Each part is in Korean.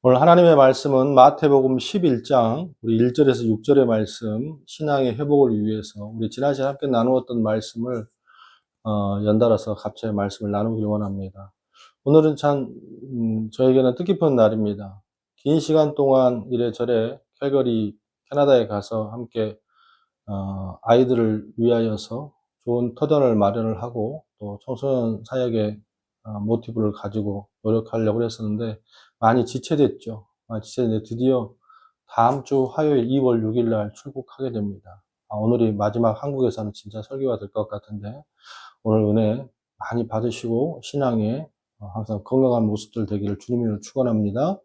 오늘 하나님의 말씀은 마태복음 11장 우리 1절에서 6절의 말씀, 신앙의 회복을 위해서 우리 지난 시간에 함께 나누었던 말씀을 연달아서 갑자기 말씀을 나누길 원합니다. 오늘은 참 저에게는 뜻깊은 날입니다. 긴 시간 동안 이래저래 캘거리 캐나다에 가서 함께 아이들을 위하여서 좋은 터전을 마련을 하고 또 청소년 사역의 모티브를 가지고 노력하려고 했었는데 많이 지체됐죠. 지체됐는데 드디어 다음 주 화요일 2월 6일 날 출국하게 됩니다. 오늘이 마지막 한국에서는 진짜 설교가 될 것 같은데 오늘 은혜 많이 받으시고 신앙에 항상 건강한 모습들 되기를 주님으로 축원합니다.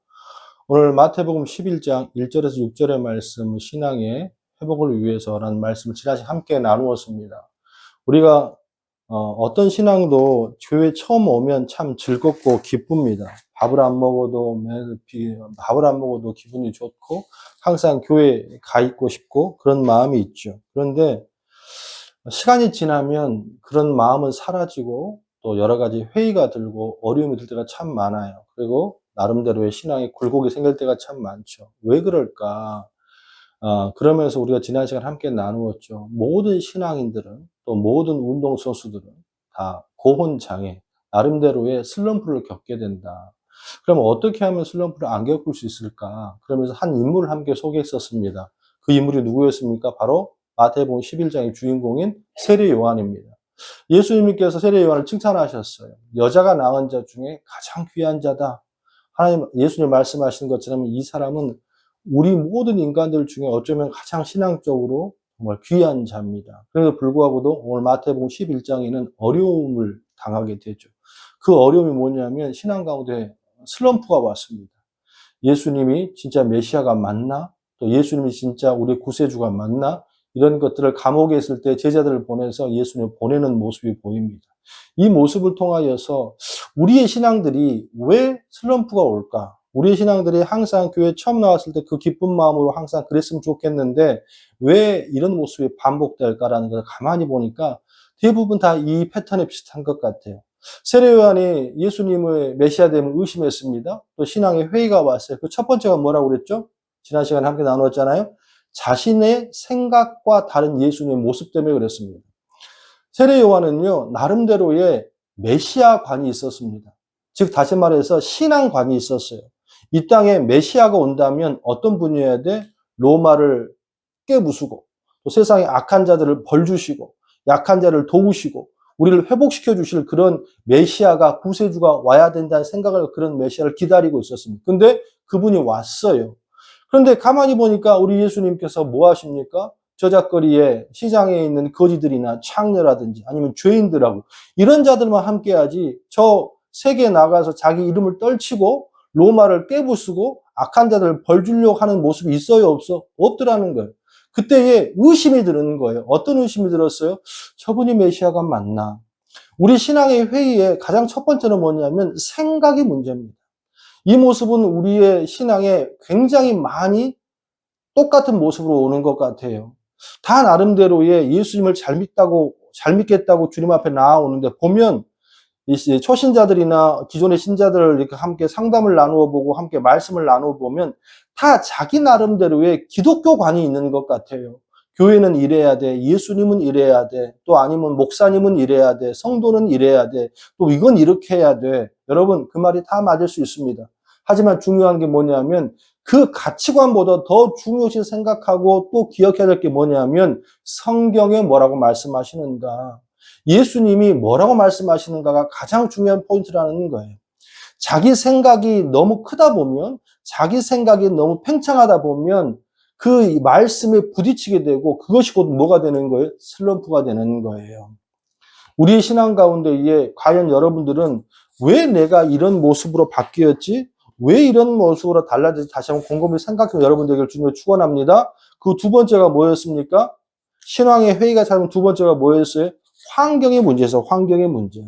오늘 마태복음 11장 1절에서 6절의 말씀 신앙의 회복을 위해서라는 말씀을 지난주에 함께 나누었습니다. 우리가 어떤 신앙도 교회 처음 오면 참 즐겁고 기쁩니다. 밥을 안 먹어도 기분이 좋고 항상 교회에 가 있고 싶고 그런 마음이 있죠. 그런데 시간이 지나면 그런 마음은 사라지고 또 여러 가지 회의가 들고 어려움이 들 때가 참 많아요. 그리고 나름대로의 신앙에 굴곡이 생길 때가 참 많죠. 왜 그럴까? 그러면서 우리가 지난 시간 함께 나누었죠. 모든 신앙인들은 또 모든 운동선수들은 다 고혼장애, 나름대로의 슬럼프를 겪게 된다. 그럼 어떻게 하면 슬럼프를 안 겪을 수 있을까? 그러면서 한 인물을 함께 소개했었습니다. 그 인물이 누구였습니까? 바로 마태복음 11장의 주인공인 세례 요한입니다. 예수님께서 세례 요한을 칭찬하셨어요. 여자가 낳은 자 중에 가장 귀한 자다. 예수님 말씀하시는 것처럼 이 사람은 우리 모든 인간들 중에 어쩌면 가장 신앙적으로 정말 귀한 자입니다. 그래도 불구하고도 오늘 마태복음 11장에는 어려움을 당하게 되죠. 그 어려움이 뭐냐면 신앙 가운데 슬럼프가 왔습니다. 예수님이 진짜 메시아가 맞나? 또 예수님이 진짜 우리 구세주가 맞나? 이런 것들을 감옥에 있을 때 제자들을 보내서 예수님을 보내는 모습이 보입니다. 이 모습을 통하여서 우리의 신앙들이 왜 슬럼프가 올까? 우리의 신앙들이 항상 교회 처음 나왔을 때 그 기쁜 마음으로 항상 그랬으면 좋겠는데 왜 이런 모습이 반복될까라는 것을 가만히 보니까 대부분 다 이 패턴이 비슷한 것 같아요. 세례 요한이 예수님의 메시아됨을 의심했습니다. 또 신앙의 회의가 왔어요. 그 첫 번째가 뭐라고 그랬죠? 지난 시간에 함께 나누었잖아요. 자신의 생각과 다른 예수님의 모습 때문에 그랬습니다. 세례 요한은요, 나름대로의 메시아관이 있었습니다. 즉, 다시 말해서 신앙관이 있었어요. 이 땅에 메시아가 온다면 어떤 분이어야 돼? 로마를 깨부수고, 또 세상의 악한 자들을 벌주시고, 약한 자를 도우시고, 우리를 회복시켜 주실 그런 메시아가, 구세주가 와야 된다는 생각을 그런 메시아를 기다리고 있었습니다. 근데 그분이 왔어요. 그런데 가만히 보니까 우리 예수님께서 뭐 하십니까? 저작거리에 시장에 있는 거지들이나 창녀라든지 아니면 죄인들하고 이런 자들만 함께하지 저 세계에 나가서 자기 이름을 떨치고 로마를 깨부수고 악한 자들을 벌주려고 하는 모습이 있어요? 없어? 없더라는 거예요. 그때에 의심이 드는 거예요. 어떤 의심이 들었어요? 저분이 메시아가 맞나? 우리 신앙의 회의에 가장 첫 번째는 뭐냐면 생각이 문제입니다. 이 모습은 우리의 신앙에 굉장히 많이 똑같은 모습으로 오는 것 같아요. 다 나름대로의 예수님을 잘 믿겠다고 주님 앞에 나아오는데 보면 초신자들이나 기존의 신자들을 이렇게 함께 상담을 나누어 보고 함께 말씀을 나누어 보면 다 자기 나름대로의 기독교관이 있는 것 같아요. 교회는 이래야 돼. 예수님은 이래야 돼. 또 아니면 목사님은 이래야 돼. 성도는 이래야 돼. 또 이건 이렇게 해야 돼. 여러분, 그 말이 다 맞을 수 있습니다. 하지만 중요한 게 뭐냐면 그 가치관보다 더 중요시 생각하고 또 기억해야 될 게 뭐냐면 성경에 뭐라고 말씀하시는가. 예수님이 뭐라고 말씀하시는가가 가장 중요한 포인트라는 거예요. 자기 생각이 너무 크다 보면, 자기 생각이 너무 팽창하다 보면 그 말씀에 부딪히게 되고 그것이 곧 뭐가 되는 거예요? 슬럼프가 되는 거예요. 우리의 신앙 가운데에 과연 여러분들은 왜 내가 이런 모습으로 바뀌었지? 왜 이런 모습으로 달라졌지? 다시 한번 곰곰이 생각해 여러분들에게 주님을 축원합니다. 그 두 번째가 뭐였습니까? 신앙의 회의가 찾은 두 번째가 뭐였어요? 환경의 문제에서 환경의 문제.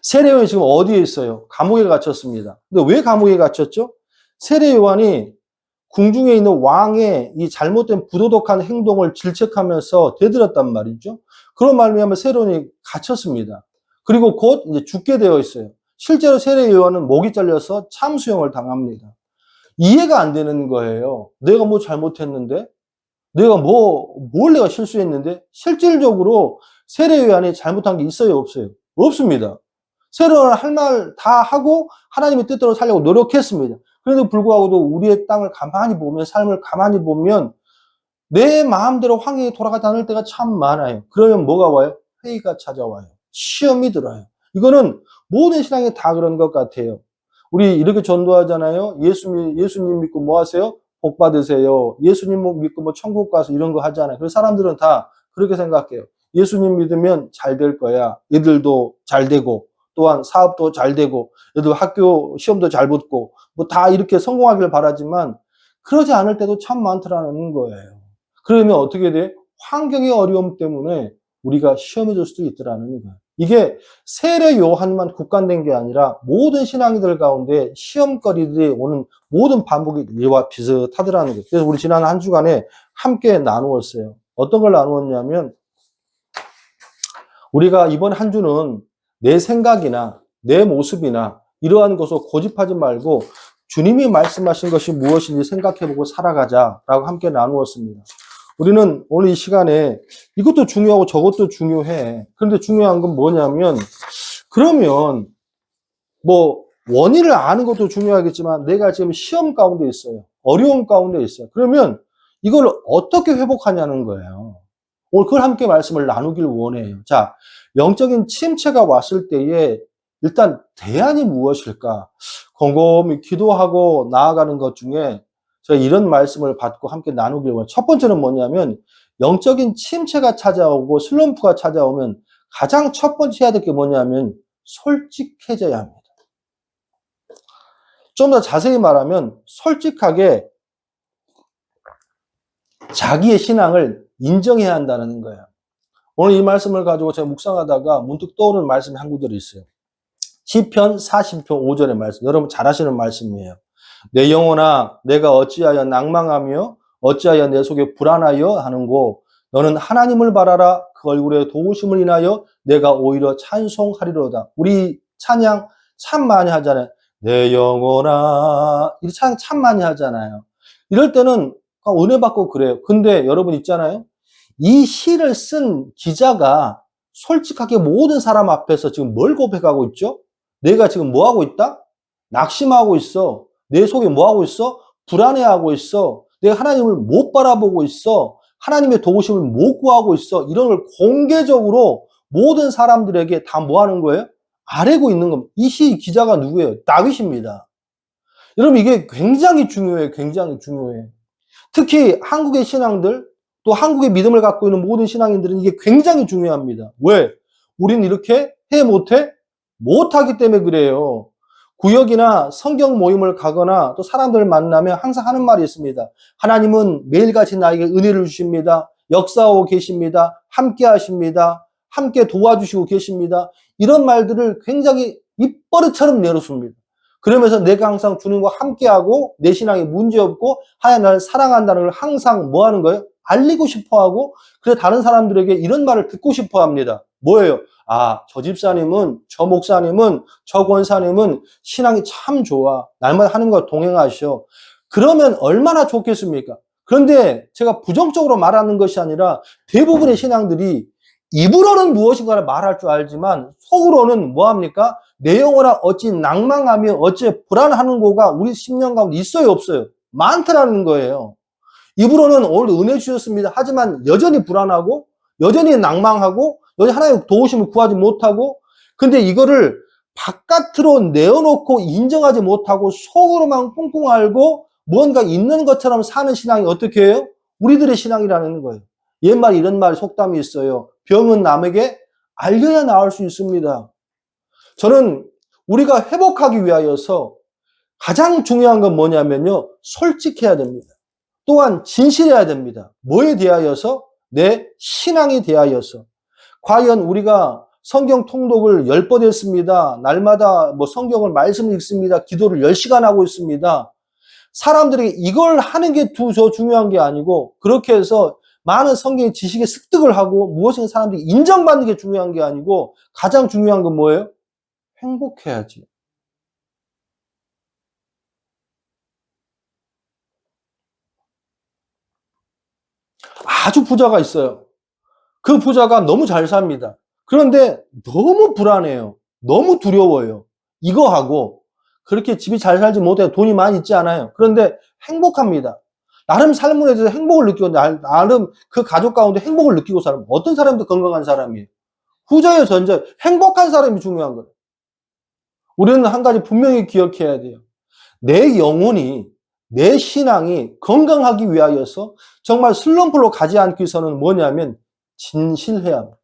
세례 요한이 지금 어디에 있어요? 감옥에 갇혔습니다. 근데 왜 감옥에 갇혔죠? 세례 요한이 궁중에 있는 왕의 이 잘못된 부도덕한 행동을 질책하면서 대들었단 말이죠. 그런 말미암아 세례 요한이 갇혔습니다. 그리고 곧 이제 죽게 되어 있어요. 실제로 세례 요한은 목이 잘려서 참수형을 당합니다. 이해가 안 되는 거예요. 내가 뭐 잘못했는데? 뭘 내가 실수했는데? 실질적으로 세례요한이 안에 잘못한 게 있어요, 없어요? 없습니다. 세례요한은 할 말 다 하고 하나님의 뜻대로 살려고 노력했습니다. 그런데도 불구하고도 우리의 땅을 가만히 보면, 삶을 가만히 보면 내 마음대로 황행이 돌아가지 않을 때가 참 많아요. 그러면 뭐가 와요? 회의가 찾아와요. 시험이 들어요. 이거는 모든 신앙이 다 그런 것 같아요. 우리 이렇게 전도하잖아요. 예수님 믿고 뭐 하세요? 복 받으세요. 예수님 믿고 뭐 천국 가서 이런 거 하잖아요. 그래서 사람들은 다 그렇게 생각해요. 예수님 믿으면 잘 될 거야. 애들도 잘 되고, 또한 사업도 잘 되고, 애들 학교 시험도 잘 붙고, 뭐 다 이렇게 성공하길 바라지만, 그러지 않을 때도 참 많더라는 거예요. 그러면 어떻게 돼? 환경의 어려움 때문에 우리가 시험에 줄 수도 있더라는 거예요. 이게 세례 요한만 국한된 게 아니라 모든 신앙이들 가운데 시험거리들이 오는 모든 반복이 이와 비슷하더라는 거예요. 그래서 우리 지난 한 주간에 함께 나누었어요. 어떤 걸 나누었냐면 우리가 이번 한 주는 내 생각이나 내 모습이나 이러한 것을 고집하지 말고 주님이 말씀하신 것이 무엇인지 생각해보고 살아가자라고 함께 나누었습니다. 우리는 오늘 이 시간에 이것도 중요하고 저것도 중요해. 그런데 중요한 건 뭐냐면 그러면 뭐 원인을 아는 것도 중요하겠지만 내가 지금 시험 가운데 있어요. 어려움 가운데 있어요. 그러면 이걸 어떻게 회복하냐는 거예요. 오늘 그걸 함께 말씀을 나누길 원해요. 자, 영적인 침체가 왔을 때에 일단 대안이 무엇일까? 곰곰이 기도하고 나아가는 것 중에 제가 이런 말씀을 받고 함께 나누길 원해요. 첫 번째는 뭐냐면 영적인 침체가 찾아오고 슬럼프가 찾아오면 가장 첫 번째 해야 될 게 뭐냐면 솔직해져야 합니다. 좀 더 자세히 말하면 솔직하게 자기의 신앙을 인정해야 한다는 거예요. 오늘 이 말씀을 가지고 제가 묵상하다가 문득 떠오르는 말씀이 한 구절이 있어요. 시편 40편 5절의 말씀. 여러분 잘 아시는 말씀이에요. 내 영혼아 내가 어찌하여 낭망하며 어찌하여 내 속에 불안하여 하는고 너는 하나님을 바라라 그 얼굴에 도우심을 인하여 내가 오히려 찬송하리로다. 우리 찬양 참 많이 하잖아요. 내 영혼아 이 찬양 참 많이 하잖아요. 이럴 때는 은혜 받고 그래요. 근데 여러분 있잖아요. 이 시를 쓴 기자가 솔직하게 모든 사람 앞에서 지금 뭘 고백하고 있죠? 내가 지금 뭐 하고 있다? 낙심하고 있어. 내 속에 뭐 하고 있어? 불안해하고 있어. 내가 하나님을 못 바라보고 있어. 하나님의 도우심을 못 구하고 있어. 이런 걸 공개적으로 모든 사람들에게 다 뭐 하는 거예요? 아뢰고 있는 겁니다. 이 시 기자가 누구예요? 다윗입니다. 여러분 이게 굉장히 중요해요. 굉장히 중요해. 특히 한국의 신앙들, 또 한국의 믿음을 갖고 있는 모든 신앙인들은 이게 굉장히 중요합니다. 왜? 우리는 이렇게 해 못해? 못하기 때문에 그래요. 구역이나 성경 모임을 가거나 또 사람들을 만나면 항상 하는 말이 있습니다. 하나님은 매일같이 나에게 은혜를 주십니다. 역사하고 계십니다. 함께 하십니다. 함께 도와주시고 계십니다. 이런 말들을 굉장히 입버릇처럼 내놓습니다. 그러면서 내가 항상 주님과 함께하고 내 신앙에 문제없고 하나님 나를 사랑한다는 걸 항상 뭐 하는 거예요? 알리고 싶어하고 그래서 다른 사람들에게 이런 말을 듣고 싶어합니다. 뭐예요? 아, 저 집사님은 저 목사님은 저 권사님은 신앙이 참 좋아. 날마다 하는 거 동행하셔. 그러면 얼마나 좋겠습니까? 그런데 제가 부정적으로 말하는 것이 아니라 대부분의 신앙들이 입으로는 무엇인가를 말할 줄 알지만 속으로는 뭐합니까? 내 영혼아 어찌 낭망하며 어찌 불안하는 고가 우리 심령 가운데 있어요 없어요? 많더라는 거예요. 입으로는 오늘 은혜 주셨습니다. 하지만 여전히 불안하고 여전히 낭망하고 여전히 하나님의 도우심을 구하지 못하고 근데 이거를 바깥으로 내어놓고 인정하지 못하고 속으로만 꿍꿍 앓고 뭔가 있는 것처럼 사는 신앙이 어떻게 해요? 우리들의 신앙이라는 거예요. 옛말 이런 말 속담이 있어요. 병은 남에게 알려야 나을 수 있습니다. 저는 우리가 회복하기 위하여서 가장 중요한 건 뭐냐면요. 솔직해야 됩니다. 또한 진실해야 됩니다. 뭐에 대하여서? 내 신앙에 대하여서. 과연 우리가 성경 통독을 10번 했습니다. 날마다 뭐 성경을 말씀을 읽습니다. 기도를 10시간 하고 있습니다. 사람들에게 이걸 하는 게 더 중요한 게 아니고 그렇게 해서 많은 성경의 지식에 습득을 하고 무엇인가 사람들이 인정받는 게 중요한 게 아니고 가장 중요한 건 뭐예요? 행복해야지. 아주 부자가 있어요. 그 부자가 너무 잘 삽니다. 그런데 너무 불안해요. 너무 두려워요. 이거하고 그렇게 집이 잘 살지 못해요. 돈이 많이 있지 않아요. 그런데 행복합니다. 나름 삶에 대해서 행복을 느끼고 나름 그 가족 가운데 행복을 느끼고 사는 어떤 사람도 건강한 사람이에요. 후자예요, 전자예요. 행복한 사람이 중요한 거예요. 우리는 한 가지 분명히 기억해야 돼요. 내 영혼이, 내 신앙이 건강하기 위하여서 정말 슬럼프로 가지 않기 위해서는 뭐냐면 진실해야 합니다.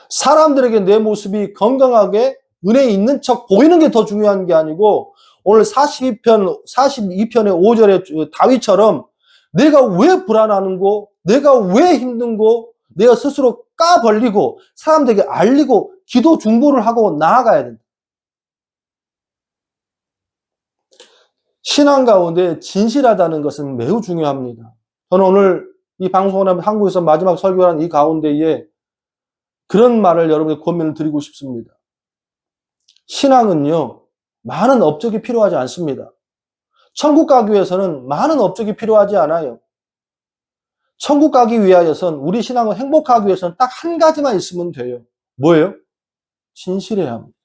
사람들에게 내 모습이 건강하게 은혜 있는 척 보이는 게 더 중요한 게 아니고 오늘 42편의 5절에 다윗처럼 내가 왜 불안하는고, 내가 왜 힘든고, 내가 스스로 까벌리고 사람들에게 알리고 기도 중보를 하고 나아가야 된다. 신앙 가운데 진실하다는 것은 매우 중요합니다. 저는 오늘 이 방송을 하면 한국에서 마지막 설교하는 이 가운데에 그런 말을 여러분에게 권면을 드리고 싶습니다. 신앙은요, 많은 업적이 필요하지 않습니다. 천국 가기 위해서는 많은 업적이 필요하지 않아요. 천국 가기 위하여선 우리 신앙을 행복하기 위해서는 딱 한 가지만 있으면 돼요. 뭐예요? 진실해야 합니다.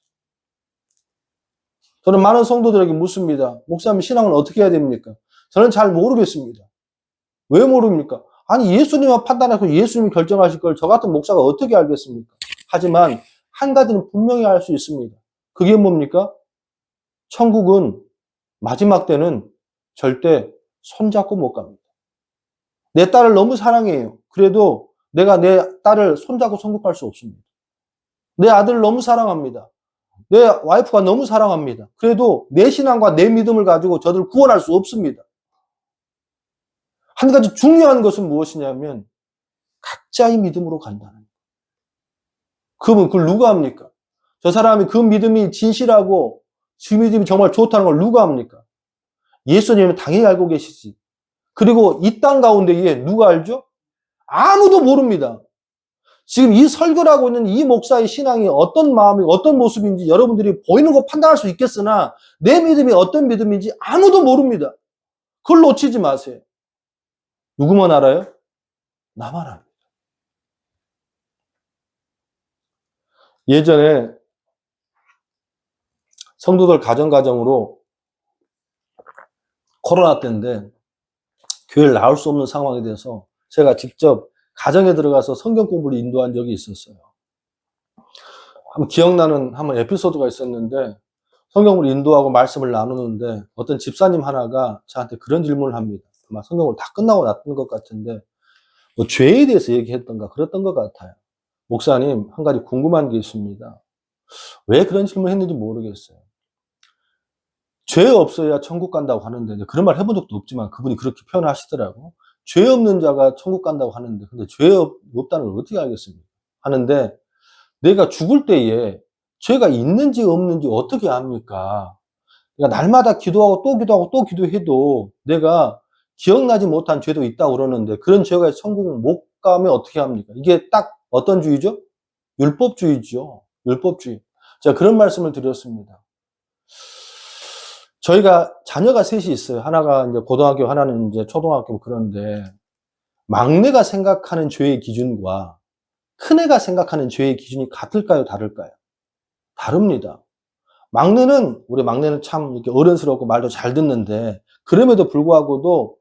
저는 많은 성도들에게 묻습니다. 목사님, 신앙은 어떻게 해야 됩니까? 저는 잘 모르겠습니다. 왜 모릅니까? 아니, 예수님만 판단하고 예수님이 결정하실 걸 저 같은 목사가 어떻게 알겠습니까? 하지만 한 가지는 분명히 알 수 있습니다. 그게 뭡니까? 천국은 마지막 때는 절대 손잡고 못 갑니다. 내 딸을 너무 사랑해요. 그래도 내가 내 딸을 손잡고 천국 갈 수 없습니다. 내 아들을 너무 사랑합니다. 내 와이프가 너무 사랑합니다. 그래도 내 신앙과 내 믿음을 가지고 저들을 구원할 수 없습니다. 한 가지 중요한 것은 무엇이냐면 각자의 믿음으로 간다는 거예요. 그러면 그걸 누가 합니까? 저 사람이 그 믿음이 진실하고 그 믿음이 정말 좋다는 걸 누가 합니까? 예수님은 당연히 알고 계시지. 그리고 이 땅 가운데에 누가 알죠? 아무도 모릅니다. 지금 이 설교를 하고 있는 이 목사의 신앙이 어떤 마음이 어떤 모습인지 여러분들이 보이는 거 판단할 수 있겠으나 내 믿음이 어떤 믿음인지 아무도 모릅니다. 그걸 놓치지 마세요. 누구만 알아요? 나만 압니다. 예전에 성도들 가정으로 코로나 때인데 교회를 나올 수 없는 상황에 대해서 제가 직접 가정에 들어가서 성경 공부를 인도한 적이 있었어요. 기억나는 한번 에피소드가 있었는데 성경을 인도하고 말씀을 나누는데 어떤 집사님 하나가 저한테 그런 질문을 합니다. 아마 성경을 다 끝나고 났던 것 같은데 뭐 죄에 대해서 얘기했던가 그랬던 것 같아요. 목사님, 한 가지 궁금한 게 있습니다. 왜 그런 질문을 했는지 모르겠어요. 죄 없어야 천국 간다고 하는데 그런 말 해본 적도 없지만 그분이 그렇게 표현하시더라고. 죄 없는 자가 천국 간다고 하는데 근데 죄 없다는 걸 어떻게 알겠습니까? 하는데 내가 죽을 때에 죄가 있는지 없는지 어떻게 압니까? 그러니까 날마다 기도하고 또 기도하고 또 기도해도 내가 기억나지 못한 죄도 있다고 그러는데 그런 죄가 천국 못 가면 어떻게 합니까? 이게 딱 어떤 주의죠? 율법주의죠. 율법주의. 제가 그런 말씀을 드렸습니다. 저희가 자녀가 셋이 있어요. 하나가 이제 고등학교, 하나는 이제 초등학교 그런데 막내가 생각하는 죄의 기준과 큰애가 생각하는 죄의 기준이 같을까요? 다를까요? 다릅니다. 우리 막내는 참 이렇게 어른스럽고 말도 잘 듣는데 그럼에도 불구하고도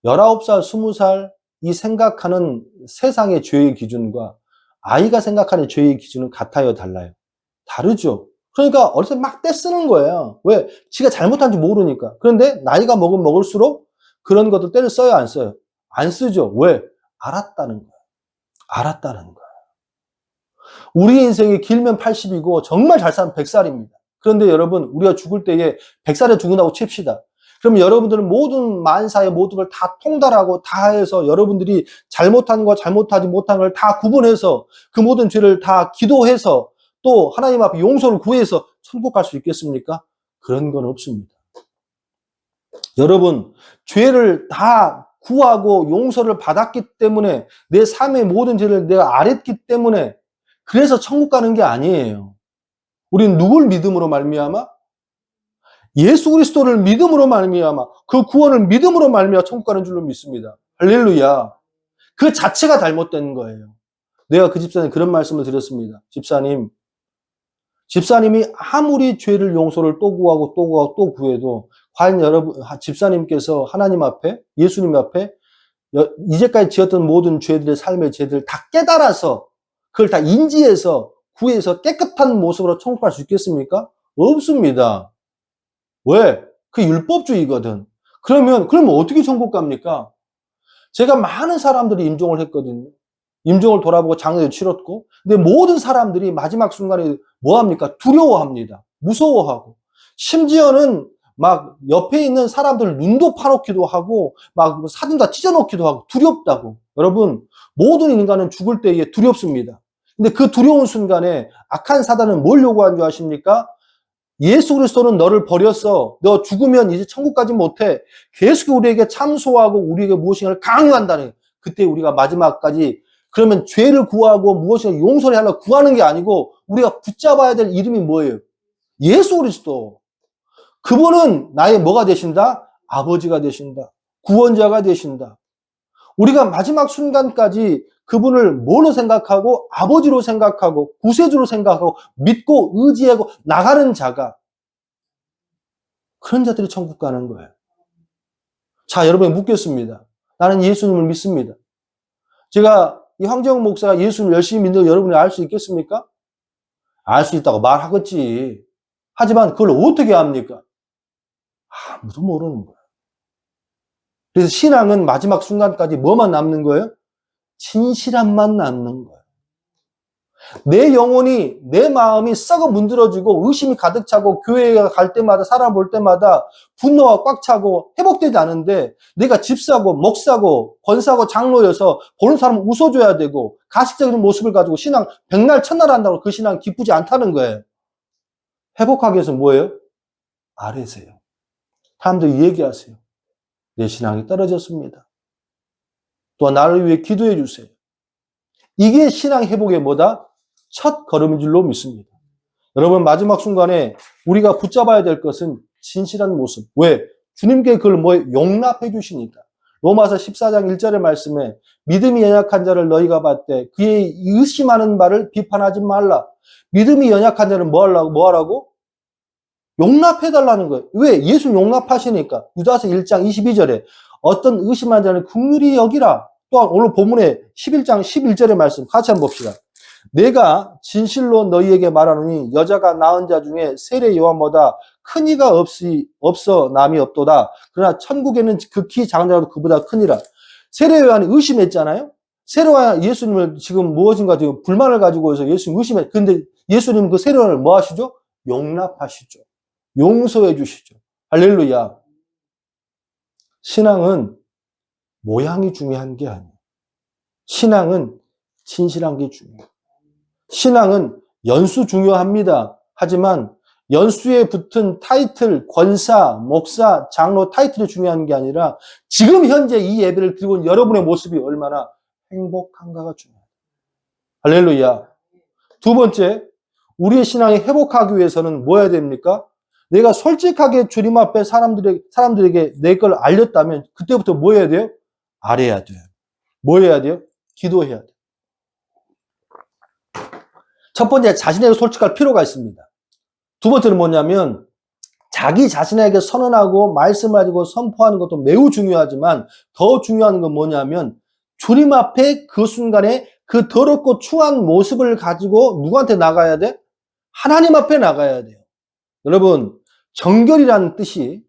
19살, 20살 이 생각하는 세상의 죄의 기준과 아이가 생각하는 죄의 기준은 같아요? 달라요? 다르죠. 그러니까 어렸을 때 막 떼쓰는 거예요. 왜? 지가 잘못한지 모르니까. 그런데 나이가 먹으면 먹을수록 그런 것들 때를 써요? 안 써요? 안 쓰죠. 왜? 알았다는 거예요. 알았다는 거예요. 우리 인생이 길면 80이고 정말 잘 살면 100살입니다. 그런데 여러분, 우리가 죽을 때에 100살에 죽는다고 칩시다. 그럼 여러분들은 모든 만사의 모든 걸 다 통달하고 다 해서 여러분들이 잘못한 거 잘못하지 못한 걸 다 구분해서 그 모든 죄를 다 기도해서 또 하나님 앞에 용서를 구해서 천국 갈 수 있겠습니까? 그런 건 없습니다. 여러분, 죄를 다 구하고 용서를 받았기 때문에 내 삶의 모든 죄를 내가 알았기 때문에 그래서 천국 가는 게 아니에요. 우리는 누굴 믿음으로 말미암아? 예수 그리스도를 믿음으로 말미암아 그 구원을 믿음으로 말미암아 천국 가는 줄로 믿습니다. 할렐루야. 그 자체가 잘못된 거예요. 내가 그 집사님 그런 말씀을 드렸습니다. 집사님이 아무리 죄를 용서를 또 구하고 또 구하고 또 구해도 과연 여러분, 집사님께서 하나님 앞에, 예수님 앞에 이제까지 지었던 모든 죄들의 삶의 죄들을 다 깨달아서 그걸 다 인지해서 구해서 깨끗한 모습으로 천국 갈 수 있겠습니까? 없습니다. 왜? 그 율법주의거든. 그러면 어떻게 천국 갑니까? 제가 많은 사람들이 임종을 했거든요. 임종을 돌아보고 장례를 치렀고, 근데 모든 사람들이 마지막 순간에 뭐 합니까? 두려워합니다. 무서워하고. 심지어는 막 옆에 있는 사람들 눈도 파놓기도 하고, 막 사진 다 찢어놓기도 하고, 두렵다고. 여러분, 모든 인간은 죽을 때에 두렵습니다. 근데 그 두려운 순간에 악한 사단은 뭘 요구한 줄 아십니까? 예수 그리스도는 너를 버렸어. 너 죽으면 이제 천국 가지 못해. 계속 우리에게 참소하고 우리에게 무엇인가를 강요한다는. 그때 우리가 마지막까지 그러면 죄를 구하고 무엇인가 용서를 하려고 구하는 게 아니고 우리가 붙잡아야 될 이름이 뭐예요? 예수 그리스도. 그분은 나의 뭐가 되신다? 아버지가 되신다. 구원자가 되신다. 우리가 마지막 순간까지 그분을 뭐로 생각하고 아버지로 생각하고 구세주로 생각하고 믿고 의지하고 나가는 자가 그런 자들이 천국 가는 거예요. 자, 여러분이 묻겠습니다. 나는 예수님을 믿습니다. 제가 이 황정욱 목사가 예수님을 열심히 믿는 거 여러분이 알 수 있겠습니까? 알 수 있다고 말하겠지. 하지만 그걸 어떻게 합니까? 아무도 모르는 거예요. 그래서 신앙은 마지막 순간까지 뭐만 남는 거예요? 진실함만 남는 거예요. 내 영혼이, 내 마음이 썩어 문드러지고 의심이 가득 차고 교회에 갈 때마다 사람 볼 때마다 분노가 꽉 차고 회복되지 않은데 내가 집사고 목사고 권사고 장로여서 보는 사람 웃어줘야 되고 가식적인 모습을 가지고 신앙 백날 첫날 한다고 그 신앙 기쁘지 않다는 거예요. 회복하기 위해서 뭐예요? 아뢰세요. 사람들이 얘기하세요. 내 신앙이 떨어졌습니다. 또한 나를 위해 기도해 주세요. 이게 신앙 회복의 뭐다? 첫 걸음인 줄로 믿습니다. 여러분 마지막 순간에 우리가 붙잡아야 될 것은 진실한 모습. 왜? 주님께 그걸 용납해 주시니까. 로마서 14장 1절의 말씀에 믿음이 연약한 자를 너희가 봤되 그의 의심하는 바를 비판하지 말라. 믿음이 연약한 자는 뭐 하라고? 용납해 달라는 거예요. 왜? 예수 용납하시니까. 유다서 1장 22절에 어떤 의심한 자는 긍휼히 여기라. 또한 오늘 본문에 11장 11절의 말씀 같이 한번 봅시다. 내가 진실로 너희에게 말하노니 여자가 낳은 자 중에 세례 요한보다 큰 이가 없어 남이 없도다. 그러나 천국에는 극히 작은 자도 그보다 크니라. 세례 요한이 의심했잖아요. 세례 요한 예수님을 지금 무엇인가 지금 불만을 가지고 해서 예수님 의심해. 근데 예수님 그 세례 요한을 뭐 하시죠? 용납하시죠. 용서해 주시죠. 할렐루야. 신앙은 모양이 중요한 게 아니에요. 신앙은 진실한 게 중요해요. 신앙은 연수 중요합니다. 하지만 연수에 붙은 타이틀, 권사, 목사, 장로 타이틀이 중요한 게 아니라 지금 현재 이 예배를 드리고 있는 여러분의 모습이 얼마나 행복한가가 중요해요. 할렐루야. 두 번째, 우리의 신앙이 회복하기 위해서는 뭐 해야 됩니까? 내가 솔직하게 주님 앞에 사람들에게 내 걸 알렸다면 그때부터 뭐 해야 돼요? 아뢰야 돼요. 뭐 해야 돼요? 기도해야 돼요. 첫 번째, 자신에게 솔직할 필요가 있습니다. 두 번째는 뭐냐면 자기 자신에게 선언하고 말씀을 가지고 선포하는 것도 매우 중요하지만 더 중요한 건 뭐냐면 주님 앞에 그 순간에 그 더럽고 추한 모습을 가지고 누구한테 나가야 돼? 하나님 앞에 나가야 돼요. 여러분, 정결이라는 뜻이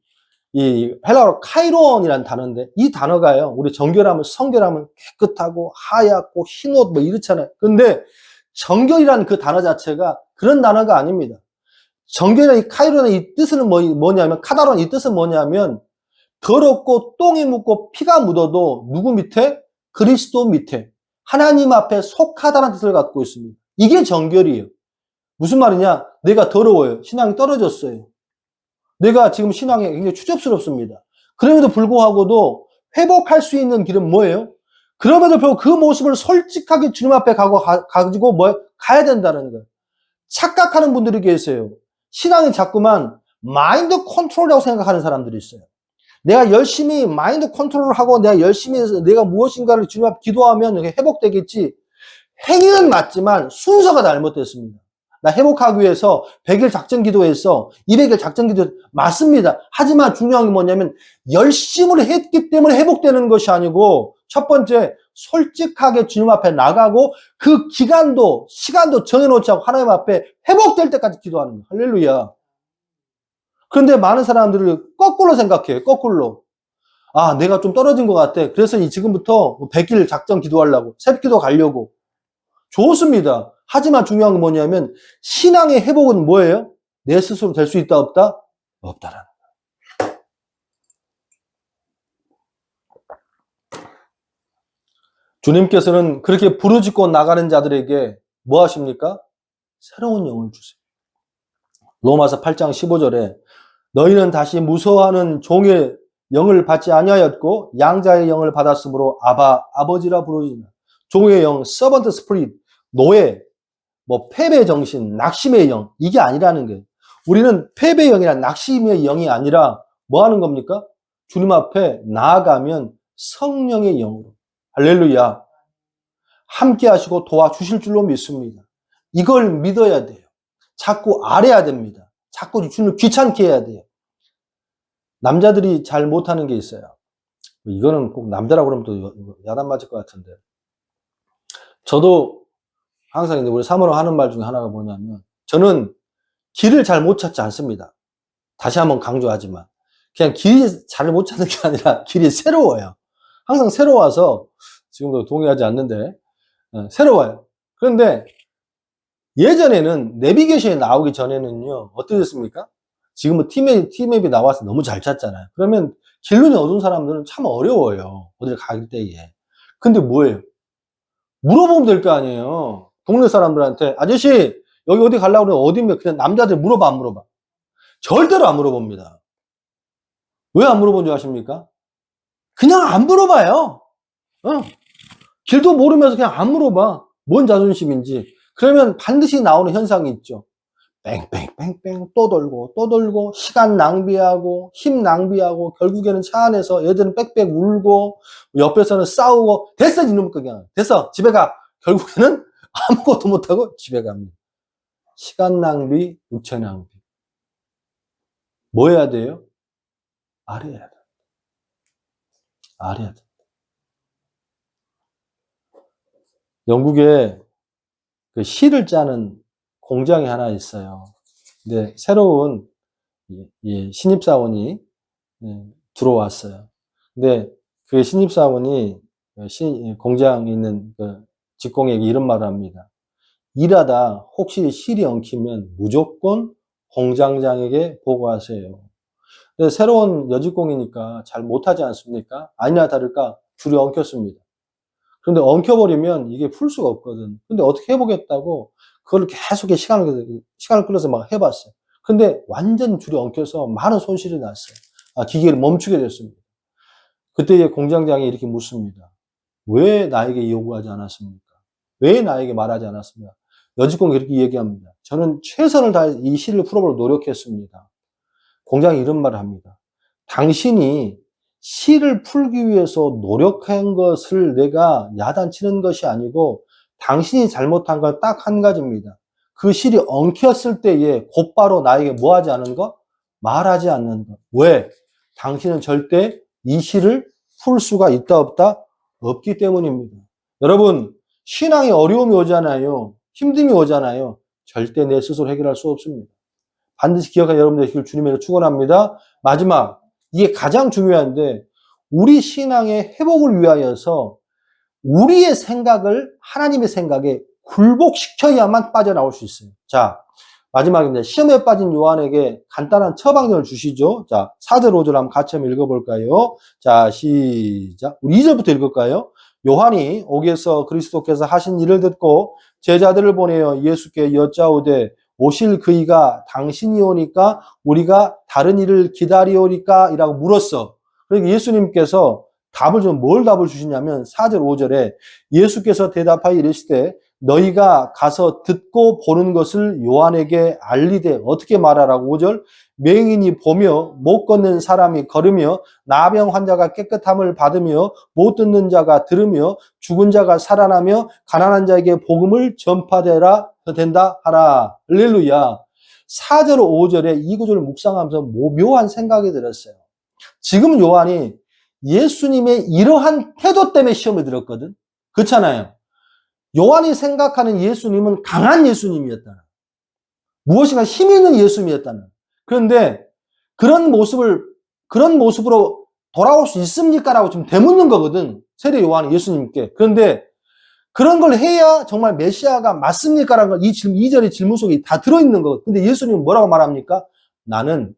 이 헬라어로 카이론이라는 단어인데 이 단어가요. 우리 정결하면 성결하면 깨끗하고 하얗고 흰옷 뭐 이렇잖아요. 근데 정결이라는 그 단어 자체가 그런 단어가 아닙니다. 정결의 이 카이론의 이 뜻은 뭐냐면 카다론 이 뜻은 뭐냐면 더럽고 똥이 묻고 피가 묻어도 누구 밑에? 그리스도 밑에 하나님 앞에 속하다는 뜻을 갖고 있습니다. 이게 정결이에요. 무슨 말이냐? 내가 더러워요. 신앙이 떨어졌어요. 내가 지금 신앙이 굉장히 추접스럽습니다. 그럼에도 불구하고도 회복할 수 있는 길은 뭐예요? 그럼에도 불구하고 그 모습을 솔직하게 주님 앞에 가지고 가야 된다는 거예요. 착각하는 분들이 계세요. 신앙이 자꾸만 마인드 컨트롤이라고 생각하는 사람들이 있어요. 내가 열심히 마인드 컨트롤을 하고 내가 열심히 해서 내가 무엇인가를 주님 앞에 기도하면 회복되겠지. 행위는 맞지만 순서가 잘못됐습니다. 나 회복하기 위해서 100일 작전 기도했어. 200일 작전 기도 맞습니다. 하지만 중요한 게 뭐냐면 열심을 했기 때문에 회복되는 것이 아니고 첫 번째 솔직하게 주님 앞에 나가고 그 기간도 시간도 정해놓지 않고 하나님 앞에 회복될 때까지 기도하는 거예요. 할렐루야. 그런데 많은 사람들이 거꾸로 생각해요. 거꾸로. 아, 내가 좀 떨어진 것 같아. 그래서 지금부터 100일 작전 기도하려고 새벽기도 가려고. 좋습니다. 하지만 중요한 건 뭐냐면 신앙의 회복은 뭐예요? 내 스스로 될 수 있다 없다? 없다라는 거예요. 주님께서는 그렇게 부르짖고 나가는 자들에게 뭐 하십니까? 새로운 영을 주세요. 로마서 8장 15절에 너희는 다시 무서워하는 종의 영을 받지 아니하였고 양자의 영을 받았으므로 아바 아버지라 부르짖나. 종의 영, 서번트 스피릿, 노예, 패배 정신, 낙심의 영, 이게 아니라는 거예요. 우리는 패배의 영이나 낙심의 영이 아니라 뭐 하는 겁니까? 주님 앞에 나아가면 성령의 영으로. 할렐루야. 함께 하시고 도와주실 줄로 믿습니다. 이걸 믿어야 돼요. 자꾸 알아야 됩니다. 자꾸 주님을 귀찮게 해야 돼요. 남자들이 잘 못하는 게 있어요. 이거는 꼭 남자라고 그러면 또 야단 맞을 것 같은데. 저도 항상 우리 사모랑 하는 말 중에 하나가 뭐냐면 저는 길을 잘 못 찾지 않습니다. 다시 한번 강조하지만 그냥 길이 잘 못 찾는 게 아니라 길이 새로워요. 항상 새로워서 지금도 동의하지 않는데 새로워요. 그런데 예전에는 내비게이션이 나오기 전에는요 어떻게 됐습니까? 지금은 티맵이 나와서 너무 잘 찾잖아요. 그러면 길눈이 어두운 사람들은 참 어려워요. 어딜 갈 때에. 근데 뭐예요? 물어보면 될 거 아니에요. 동네 사람들한테 아저씨 여기 어디 가려고 그러면 어디면 그냥 남자들 물어봐 안 물어봐? 절대로 안 물어봅니다. 왜 안 물어본 줄 아십니까? 그냥 안 물어봐요. 길도 모르면서 그냥 안 물어봐. 뭔 자존심인지. 그러면 반드시 나오는 현상이 있죠. 뺑뺑뺑뺑 또 돌고 시간 낭비하고 힘 낭비하고 결국에는 차 안에서 애들은 빽빽 울고 옆에서는 싸우고 됐어 이놈의 그냥 됐어 집에 가. 결국에는 아무것도 못하고 집에 갑니다. 시간 낭비, 육체 낭비. 뭐 해야 돼요? 알아야 돼. 알아야 돼. 영국에 그 시를 짜는 공장이 하나 있어요. 근데 새로운 신입사원이 들어왔어요. 근데 그 신입사원이 공장에 있는 그 직공에게 이런 말을 합니다. 일하다 혹시 실이 엉키면 무조건 공장장에게 보고하세요. 근데 새로운 여직공이니까 잘 못하지 않습니까? 아니나 다를까 줄이 엉켰습니다. 그런데 엉켜버리면 이게 풀 수가 없거든. 근데 어떻게 해보겠다고 그걸 계속 시간을 끌어서 막 해봤어요. 근데 완전 줄이 엉켜서 많은 손실이 났어요. 기계를 멈추게 됐습니다. 그때 공장장이 이렇게 묻습니다. 왜 나에게 요구하지 않았습니까? 왜 나에게 말하지 않았습니까? 여직공이 그렇게 얘기합니다. 저는 최선을 다해 이 시를 풀어보려고 노력했습니다. 공장이 이런 말을 합니다. 당신이 시를 풀기 위해서 노력한 것을 내가 야단치는 것이 아니고 당신이 잘못한 건 딱 한 가지입니다. 그 실이 엉켰을 때에 곧바로 나에게 뭐 하지 않은 것? 말하지 않는 것. 왜? 당신은 절대 이 시를 풀 수가 있다 없다? 없기 때문입니다. 여러분, 신앙에 어려움이 오잖아요. 힘듦이 오잖아요. 절대 내 스스로 해결할 수 없습니다. 반드시 기억하여 여러분들 되시길 주님으로 축원합니다. 마지막, 이게 가장 중요한데 우리 신앙의 회복을 위하여서 우리의 생각을 하나님의 생각에 굴복시켜야만 빠져나올 수 있어요. 자, 마지막입니다. 시험에 빠진 요한에게 간단한 처방전을 주시죠. 자, 4절 5절 한번 같이 한번 읽어볼까요? 자, 시작. 우리 2절부터 읽을까요? 요한이 옥에서 그리스도께서 하신 일을 듣고 제자들을 보내어 예수께 여짜오되 오실 그이가 당신이 오니까 우리가 다른 일을 기다리오니까 이라고 물었어. 그러니까 예수님께서 뭘 답을 주시냐면 4절 5절에 예수께서 대답하여 이르시되 너희가 가서 듣고 보는 것을 요한에게 알리되 어떻게 말하라고 5절 맹인이 보며 못 걷는 사람이 걸으며 나병 환자가 깨끗함을 받으며 못 듣는 자가 들으며 죽은 자가 살아나며 가난한 자에게 복음을 전파되라 된다 하라. 할렐루야. 4절 5절에 이 구절을 묵상하면서 묘한 생각이 들었어요. 지금 요한이 예수님의 이러한 태도 때문에 시험을 들었거든. 그렇잖아요. 요한이 생각하는 예수님은 강한 예수님이었다. 무엇인가 힘 있는 예수님이었다는. 그런데 그런 모습으로 돌아올 수 있습니까? 라고 지금 되묻는 거거든. 세례 요한이 예수님께. 그런데 그런 걸 해야 정말 메시아가 맞습니까? 라는 걸 이 2절의 질문 속에 다 들어있는 거거든. 근데 예수님은 뭐라고 말합니까? 나는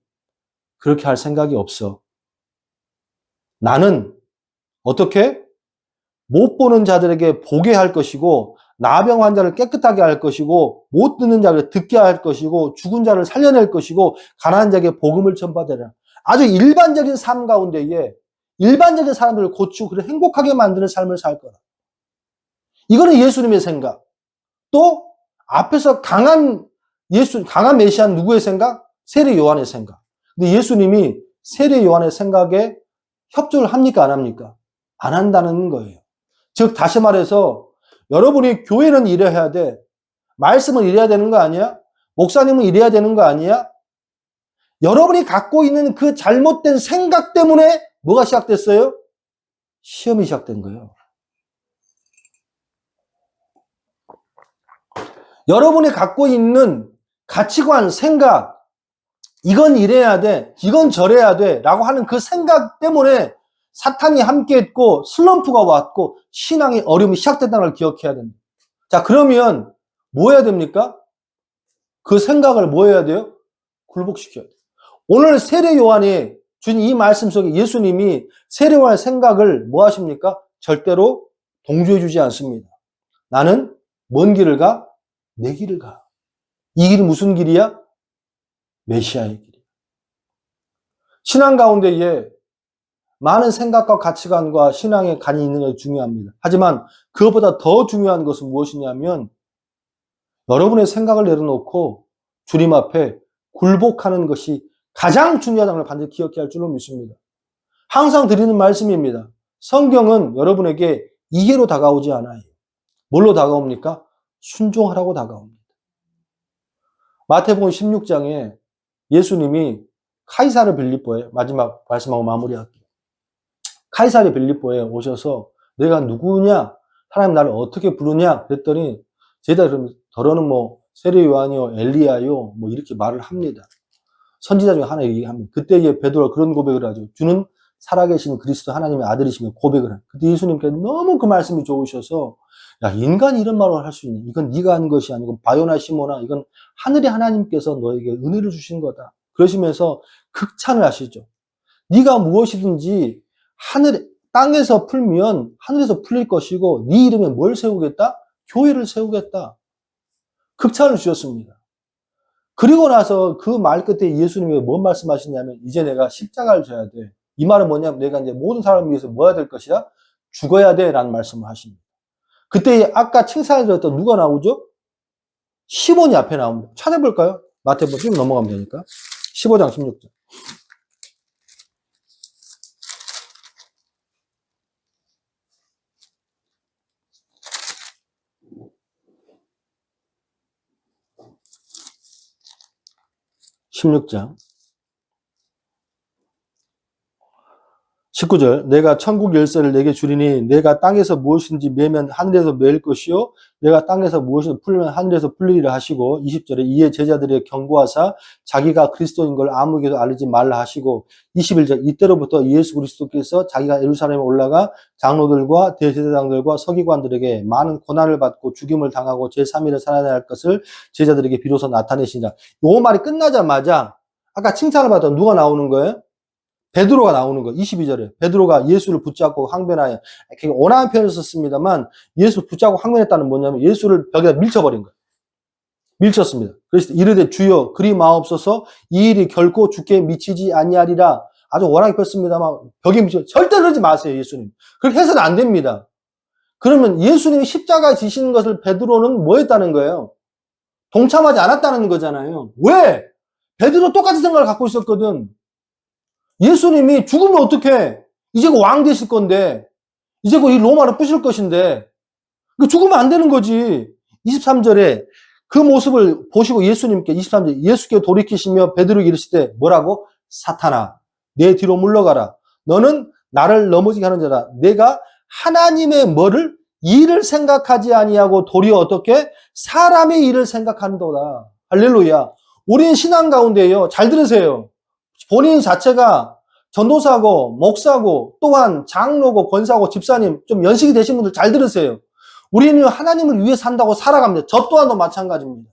그렇게 할 생각이 없어. 나는 어떻게? 못 보는 자들에게 보게 할 것이고 나병 환자를 깨끗하게 할 것이고 못 듣는 자를 듣게 할 것이고 죽은 자를 살려낼 것이고 가난한 자에게 복음을 전파되라. 아주 일반적인 삶 가운데에 일반적인 사람들을 고치고 그를 행복하게 만드는 삶을 살 거라. 이거는 예수님의 생각. 또 앞에서 강한 메시아는 누구의 생각? 세례 요한의 생각. 근데 예수님이 세례 요한의 생각에 협조를 합니까? 안 합니까? 안 한다는 거예요. 즉 다시 말해서 여러분이 교회는 이래야 돼. 말씀은 이래야 되는 거 아니야? 목사님은 이래야 되는 거 아니야? 여러분이 갖고 있는 그 잘못된 생각 때문에 뭐가 시작됐어요? 시험이 시작된 거예요. 여러분이 갖고 있는 가치관, 생각, 이건 이래야 돼, 이건 저래야 돼 라고 하는 그 생각 때문에 사탄이 함께했고 슬럼프가 왔고 신앙의 어려움이 시작됐다는 걸 기억해야 됩니다. 자, 그러면 뭐 해야 됩니까? 그 생각을 뭐 해야 돼요? 굴복시켜야 돼요. 오늘 세례 요한이 준 이 말씀 속에 예수님이 세례 요한의 생각을 뭐 하십니까? 절대로 동조해 주지 않습니다. 나는 먼 길을 가? 내 길을 가. 이 길이 무슨 길이야? 메시아의 길이야. 신앙 가운데에 많은 생각과 가치관과 신앙의 간이 있는 것이 중요합니다. 하지만 그것보다 더 중요한 것은 무엇이냐면 여러분의 생각을 내려놓고 주님 앞에 굴복하는 것이 가장 중요하다는 걸 반드시 기억해야 할 줄로 믿습니다. 항상 드리는 말씀입니다. 성경은 여러분에게 이해로 다가오지 않아요. 뭘로 다가옵니까? 순종하라고 다가옵니다. 마태복음 16장에 예수님이 카이사르 빌립보에 마지막 말씀하고 마무리할게요. 카이사르 빌립보에 오셔서 내가 누구냐? 하나님 나를 어떻게 부르냐? 그랬더니 제자들은 더러는 뭐 세례 요한이요, 엘리야요, 뭐 이렇게 말을 합니다. 선지자 중에 하나 얘기합니다. 그때 베드로가 그런 고백을 하죠. 주는 살아계신 그리스도 하나님의 아들이시며 고백을 합니다. 그때 예수님께서 너무 그 말씀이 좋으셔서 야, 인간이 이런 말을 할 수 있냐? 이건 네가 한 것이 아니고 바요나 시모나 이건 하늘의 하나님께서 너에게 은혜를 주신 거다. 그러시면서 극찬을 하시죠. 네가 무엇이든지 땅에서 풀면 하늘에서 풀릴 것이고 네 이름에 뭘 세우겠다? 교회를 세우겠다. 극찬을 주셨습니다. 그리고 나서 그 말 끝에 예수님이 뭔 말씀하시냐면 이제 내가 십자가를 져야 돼. 이 말은 뭐냐면 내가 이제 모든 사람을 위해서 뭐 해야 될 것이야? 죽어야 돼 라는 말씀을 하십니다. 그때 아까 칭찬을 드렸던 누가 나오죠? 시몬이 앞에 나옵니다. 찾아볼까요? 마태복음 좀 넘어가면 되니까. 15장 16절. 16장 19절 내가 천국 열쇠를 내게 주리니 내가 땅에서 무엇이든지 매면 하늘에서 매일 것이요 내가 땅에서 무엇이든지 풀면 하늘에서 풀리리라 하시고 20절에 이에 제자들의 경고하사 자기가 그리스도인 걸 아무에게도 알리지 말라 하시고 21절 이때로부터 예수 그리스도께서 자기가 예루살렘에 올라가 장로들과 대제사장들과 서기관들에게 많은 고난을 받고 죽임을 당하고 제3일에 살아나야 할 것을 제자들에게 비로소 나타내시니라. 요 말이 끝나자마자 아까 칭찬을 받던 누가 나오는 거예요? 베드로가 나오는 거. 22절에 베드로가 예수를 붙잡고 항변하여 온화한 표현을 썼습니다만 예수 붙잡고 항변했다는 뭐냐면 예수를 벽에 밀쳐버린 거예요. 밀쳤습니다. 그래서 이르되 주여 그리 마옵소서 이 일이 결코 주께 미치지 아니하리라. 아주 워낙에 폈습니다만 벽에 밀쳐 절대 그러지 마세요. 예수님. 그렇게 해서는 안 됩니다. 그러면 예수님이 십자가에 지시는 것을 베드로는 뭐 했다는 거예요? 동참하지 않았다는 거잖아요. 왜? 베드로 똑같은 생각을 갖고 있었거든. 예수님이 죽으면 어떡해? 이제 그 왕 되실 건데, 이제 그 이 로마를 부실 것인데, 죽으면 안 되는 거지. 23절에 그 모습을 보시고 예수님께 23절 예수께 돌이키시며 베드로에게 이르시되 뭐라고? 사탄아 내 뒤로 물러가라. 너는 나를 넘어지게 하는 자다. 내가 하나님의 뭐를? 일을 생각하지 아니하고 도리어 어떻게? 사람의 일을 생각한도다. 할렐루야. 우리는 신앙 가운데요. 잘 들으세요. 본인 자체가 전도사고 목사고 또한 장로고 권사고 집사님 좀 연식이 되신 분들 잘 들으세요. 우리는 하나님을 위해 산다고 살아갑니다. 저 또한도 마찬가지입니다.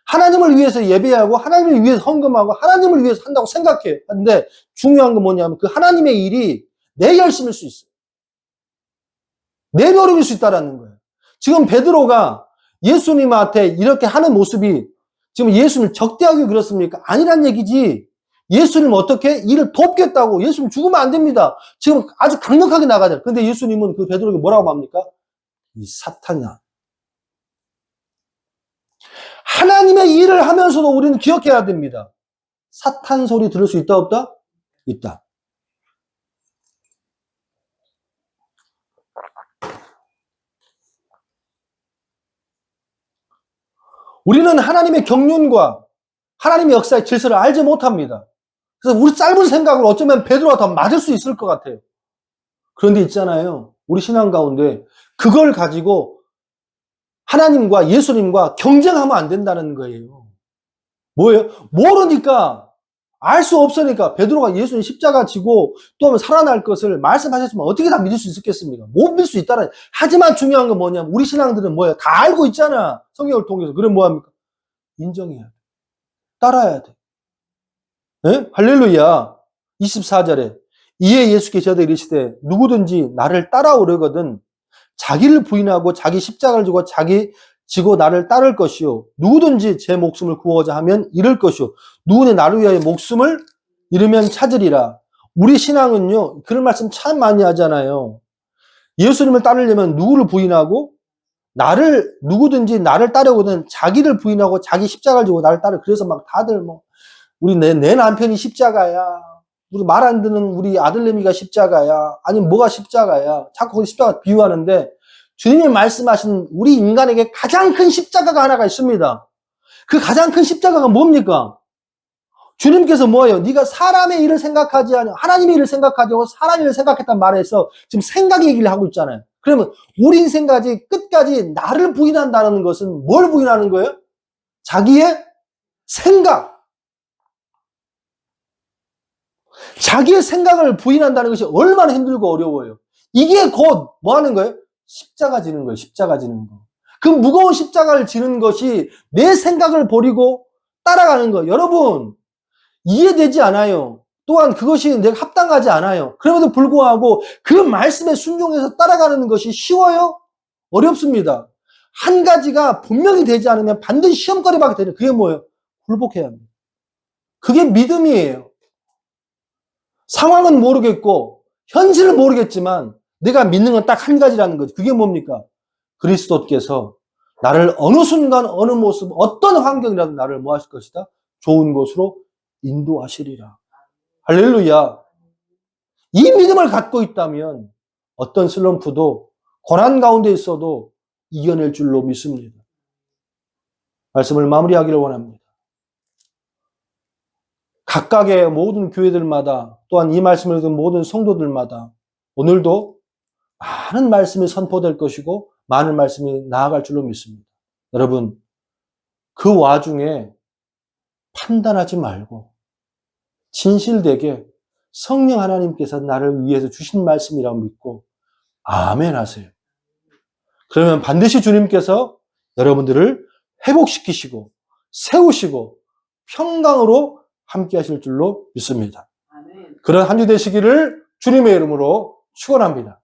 하나님을 위해서 예배하고 하나님을 위해서 헌금하고 하나님을 위해서 한다고 생각해요. 근데 중요한 건 뭐냐면 그 하나님의 일이 내 열심일 수 있어요. 내 노력일 수 있다는 거예요. 지금 베드로가 예수님한테 이렇게 하는 모습이 지금 예수님을 적대하게 그렇습니까? 아니란 얘기지. 예수님 어떻게 일을 돕겠다고. 예수님 죽으면 안 됩니다. 지금 아주 강력하게 나가야 돼요. 근데 예수님은 그 베드로에게 뭐라고 합니까? 이 사탄이야. 하나님의 일을 하면서도 우리는 기억해야 됩니다. 사탄 소리 들을 수 있다 없다? 있다. 우리는 하나님의 경륜과 하나님의 역사의 질서를 알지 못합니다. 그래서 우리 짧은 생각으로 어쩌면 베드로가 더 맞을 수 있을 것 같아요. 그런데 있잖아요. 우리 신앙 가운데 그걸 가지고 하나님과 예수님과 경쟁하면 안 된다는 거예요. 뭐예요? 모르니까 알 수 없으니까 베드로가 예수님 십자가 지고 또 하면 살아날 것을 말씀하셨으면 어떻게 다 믿을 수 있었겠습니까? 못 믿을 수 있다는. 하지만 중요한 건 뭐냐면 우리 신앙들은 뭐예요? 다 알고 있잖아. 성경을 통해서. 그럼 뭐합니까? 인정해야 돼. 따라야 돼. 네? 할렐루야. 24절에 이에 예수께서 저에게 이르시되 누구든지 나를 따라오려거든 자기를 부인하고 자기 십자가를 지고 자기 지고 나를 따를 것이요. 누구든지 제 목숨을 구하고자 하면 잃을 것이요. 누구든지 나를 위하여 목숨을 잃으면 찾으리라. 우리 신앙은요. 그런 말씀 참 많이 하잖아요. 예수님을 따르려면 누구를 부인하고 누구든지 나를 따르거든 자기를 부인하고 자기 십자가를 지고 나를 따르. 그래서 막 다들 우리 내 남편이 십자가야. 우리 말 안 듣는 우리 아들내미가 십자가야. 아니면 뭐가 십자가야. 자꾸 그 십자가 비유하는데 주님이 말씀하신 우리 인간에게 가장 큰 십자가가 하나가 있습니다. 그 가장 큰 십자가가 뭡니까? 주님께서 뭐예요? 네가 사람의 일을 생각하지 않아 하나님의 일을 생각하지 않고 사람의 일을 생각했단 말에서 지금 생각 얘기를 하고 있잖아요. 그러면 우리 인생까지 끝까지 나를 부인한다는 것은 뭘 부인하는 거예요? 자기의 생각. 자기의 생각을 부인한다는 것이 얼마나 힘들고 어려워요. 이게 곧 뭐 하는 거예요? 십자가 지는 거예요. 십자가 지는 거. 그 무거운 십자가를 지는 것이 내 생각을 버리고 따라가는 거예요. 여러분 이해되지 않아요. 또한 그것이 내가 합당하지 않아요. 그럼에도 불구하고 그 말씀에 순종해서 따라가는 것이 쉬워요? 어렵습니다. 한 가지가 분명히 되지 않으면 반드시 시험거리밖에 되는 그게 뭐예요? 굴복해야 합니다. 그게 믿음이에요. 상황은 모르겠고 현실은 모르겠지만 내가 믿는 건 딱 한 가지라는 거지. 그게 뭡니까? 그리스도께서 나를 어느 순간 어느 모습 어떤 환경이라도 나를 뭐 하실 것이다? 좋은 곳으로 인도하시리라. 할렐루야. 이 믿음을 갖고 있다면 어떤 슬럼프도 고난 가운데 있어도 이겨낼 줄로 믿습니다. 말씀을 마무리하기를 원합니다. 각각의 모든 교회들마다 또한 이 말씀을 듣는 모든 성도들마다 오늘도 많은 말씀이 선포될 것이고 많은 말씀이 나아갈 줄로 믿습니다. 여러분 그 와중에 판단하지 말고 진실되게 성령 하나님께서 나를 위해서 주신 말씀이라고 믿고 아멘 하세요. 그러면 반드시 주님께서 여러분들을 회복시키시고 세우시고 평강으로 함께 하실 줄로 믿습니다. 그런 한 주 되시기를 주님의 이름으로 축원합니다.